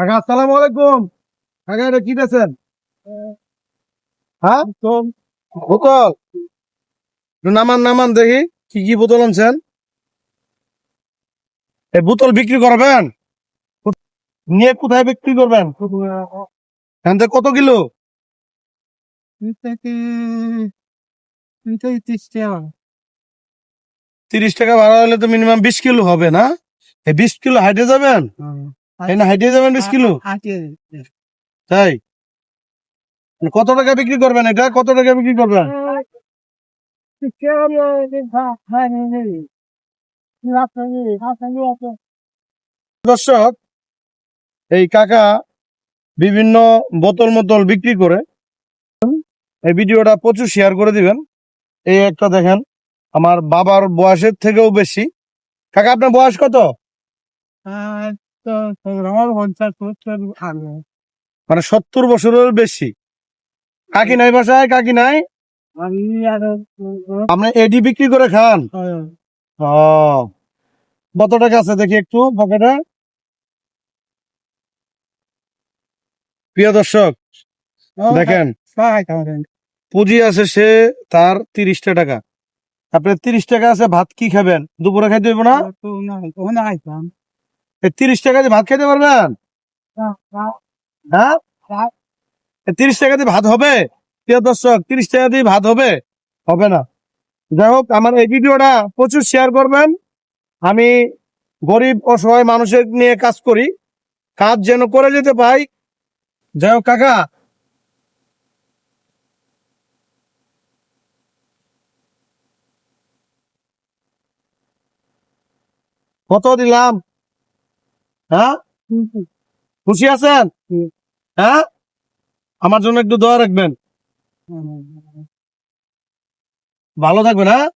কাকা আসসালামু আলাইকুম। কাকা এটা কি দিয়েছেন? হ্যাঁ তো বোতল একটু নামান নামান দেখি কি কি বোতল আনছেন। এই বোতল বিক্রি করবেন? নিয়ে কোথায় বিক্রি করবেন? এখান থেকে কত কিলো? 30 টাকা ভাড়া হলে তো মিনিমাম 20 কিলো হবে না? এই 20 কিলো হাইটে যাবেন? এই না হাইটে যাবেন 20 কিলো? তাই কত টাকা বিক্রি করবেন? এটা কত টাকা বিক্রি করবেন? দর্শক, এই কাকা বিভিন্ন বোতল মোতল বিক্রি করে। এই ভিডিওটা প্রচুর শেয়ার করে দিবেন। এই একটা দেখেন, আমার বাবার বয়সের থেকেও বেশি। কাকা আপনার বয়স কত? মানে 70 বছরের বেশি। কাকি নাই বাসায়? কাকি নাই? আপনি এডি বিক্রি করে খান? ও, কত টাকা আছে দেখি একটু পকেটে। প্রিয় দর্শক দেখেন, পুঁজি আছে সে তার 30 টাকা। আপনার 30 টাকা আছে, ভাত কি খাবেন? দুপুরে খাইতে হইব না? এই 30 টাকা দিয়ে ভাত খাইতে পারবেন? হ্যাঁ, 30 টাকা দিয়ে ভাত হবে? প্রিয় দর্শক, 30 টাকা দিয়ে ভাত হবে? হবে না। যাই হোক, আমার এই ভিডিওটা প্রচুর শেয়ার করবেন। আমি গরিব অসহায় মানুষের নিয়ে কাজ করি, কাজ যেন করে যেতে পাই। যাই হোক কাকা, কত দিলাম? হ্যাঁ, খুশি আছেন? হ্যাঁ, আমার জন্য একটু দোয়া রাখবেন। ভালো থাকবেন। হ্যাঁ।